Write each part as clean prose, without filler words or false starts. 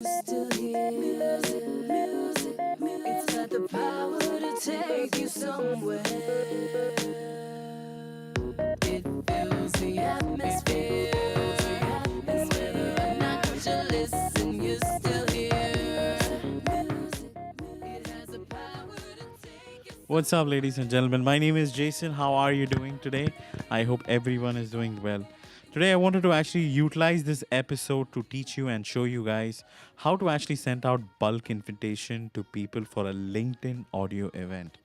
Still here, it's got the power to take you somewhere. It fills the atmosphere. And whether or not you listen, you're still here. It has the power to take you. What's up, ladies and gentlemen? My name is Jason. How are you doing today? I hope everyone is doing well. Today, I wanted to actually utilize this episode to teach you and show you guys how to actually send out bulk invitation to people for a LinkedIn audio event.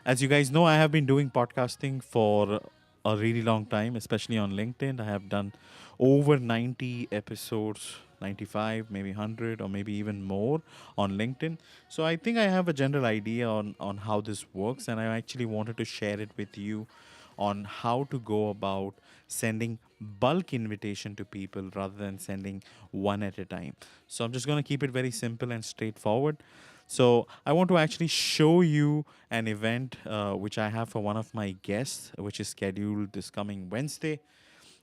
As you guys know, I have been doing podcasting for a really long time, especially on LinkedIn. I have done over 90 episodes, 95, maybe 100, or maybe even more on LinkedIn. So I think I have a general idea on how this works, and I actually wanted to share it with you on how to go about sending bulk invitation to people rather than sending one at a time. So I'm just going to keep it very simple and straightforward. So I want to actually show you an event which I have for one of my guests, which is scheduled this coming Wednesday.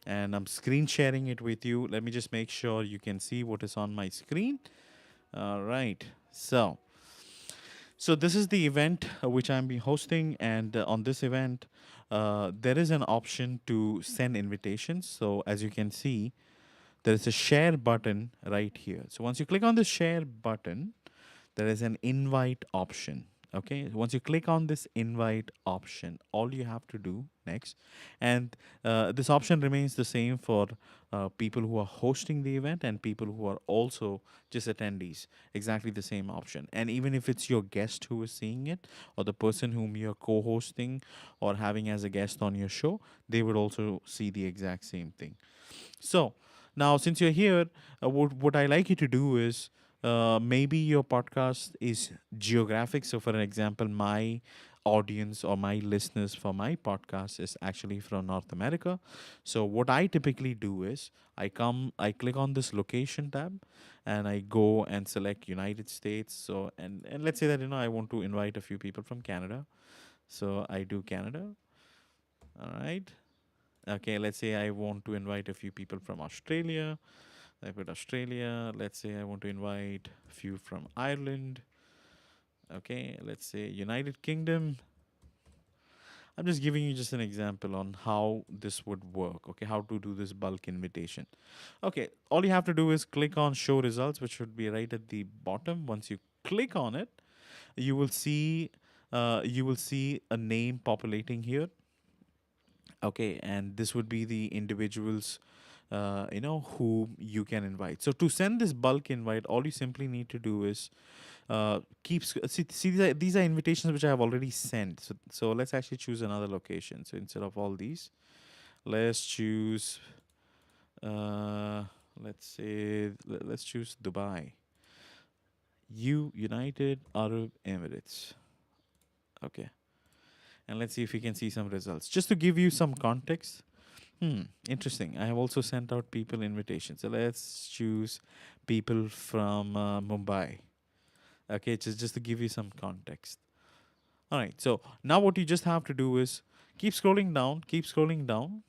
And I'm screen sharing it with you. Let me just make sure you can see what is on my screen. All right. So this is the event which I'm be hosting, and on this event, there is an option to send invitations. So as you can see, there is a share button right here. So once you click on the share button, there is an invite option. Okay, once you click on this invite option, all you have to do next, and this option remains the same for people who are hosting the event and people who are also just attendees, exactly the same option. And even if it's your guest who is seeing it, or the person whom you're co-hosting or having as a guest on your show, they would also see the exact same thing. So now, since you're here, what I like you to do is maybe your podcast is geographic. So, for an example, my audience or my listeners for my podcast is actually from North America. So, what I typically do is I click on this location tab, and I go and select United States. So, and let's say that I want to invite a few people from Canada. So I do Canada. All right. Okay, let's say I want to invite a few people from Australia. I put Australia. Let's say I want to invite a few from Ireland. Okay, let's say United Kingdom. I'm just giving you just an example on how this would work. Okay, how to do this bulk invitation. Okay, all you have to do is click on show results, which should be right at the bottom. Once you click on it, you will see a name populating here. Okay, and this would be the individuals who you can invite. So to send this bulk invite, all you simply need to do is see these are invitations which I have already sent. So let's actually choose another location. So instead of all these, let's choose uh, let's choose Dubai. United Arab Emirates. Okay, and let's see if we can see some results. Just to give you some context. Interesting. I have also sent out people invitations. So let's choose people from Mumbai. Okay, just to give you some context. All right. So now what you just have to do is keep scrolling down.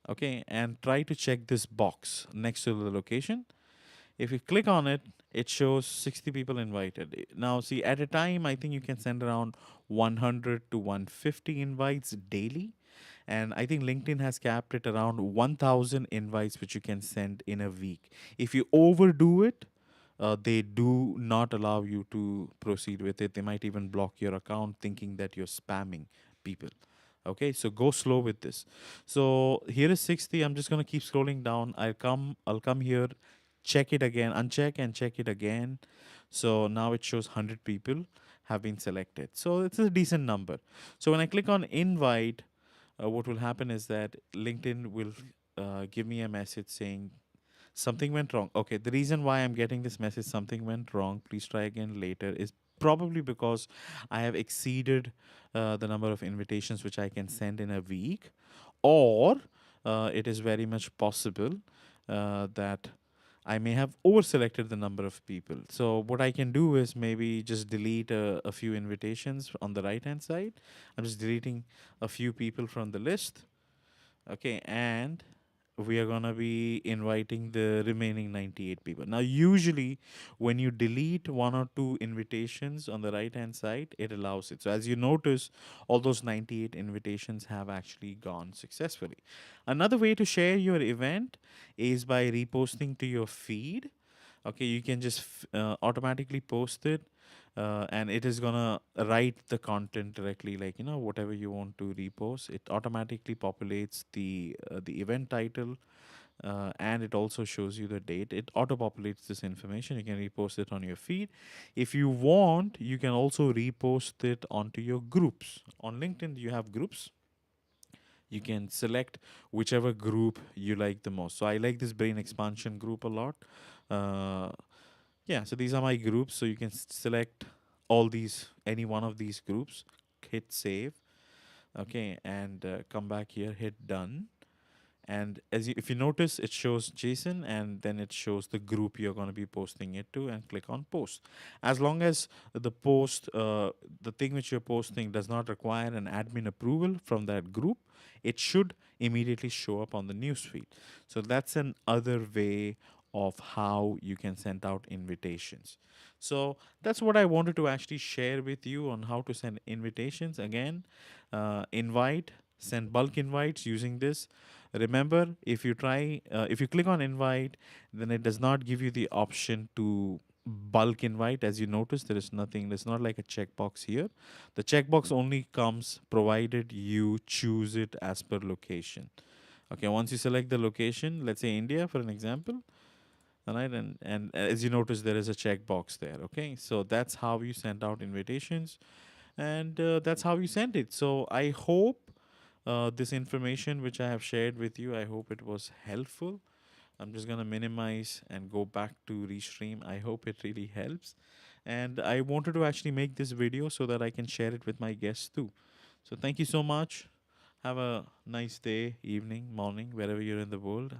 Okay, and try to check this box next to the location. If you click on it, it shows 60 people invited. Now, see, at a time, I think you can send around 100 to 150 invites daily. And I think LinkedIn has capped it around 1,000 invites, which you can send in a week. If you overdo it, they do not allow you to proceed with it. They might even block your account thinking that you're spamming people. Okay, so go slow with this. So here is 60. I'm just gonna keep scrolling down. I'll come here, check it again, uncheck and check it again. So now it shows 100 people have been selected. So it's a decent number. So when I click on invite, what will happen is that LinkedIn will give me a message saying something went wrong. Okay, the reason why I'm getting this message, something went wrong, please try again later, is probably because I have exceeded the number of invitations which I can send in a week, or it is very much possible that I may have overselected the number of people. So what I can do is maybe just delete a few invitations on the right hand side. I'm just deleting a few people from the list. Okay, and we are going to be inviting the remaining 98 people. Now, usually when you delete one or two invitations on the right hand side, it allows it. So, as you notice, all those 98 invitations have actually gone successfully. Another way to share your event is by reposting to your feed. Okay, you can just automatically post it, and it is gonna write the content directly, like, whatever you want to repost. It automatically populates the event title, and it also shows you the date. It auto populates this information. You can repost it on your feed. If you want, you can also repost it onto your groups. On LinkedIn, you have groups. You can select whichever group you like the most. So I like this brain expansion group a lot. uh, yeah, so these are my groups. So you can select all these, any one of these groups, hit save, okay, and come back here, hit done. And if you notice, it shows Jason, and then it shows the group you're going to be posting it to, and click on post. As long as the post, the thing which you're posting does not require an admin approval from that group, it should immediately show up on the newsfeed. So that's an other way of how you can send out invitations. So that's what I wanted to actually share with you on how to send invitations. Again, invite, send bulk invites using this. Remember, if you click on invite, then it does not give you the option to bulk invite. As you notice, there is nothing, there's not like a checkbox here. The checkbox only comes provided you choose it as per location. Okay, once you select the location, let's say India for an example, all right, and as you notice, there is a checkbox there. Okay, so that's how you send out invitations, and that's how you send it. So I hope this information which I have shared with you, I hope it was helpful. I'm just going to minimize and go back to Restream. I hope it really helps. And I wanted to actually make this video so that I can share it with my guests too. So thank you so much. Have a nice day, evening, morning, wherever you're in the world.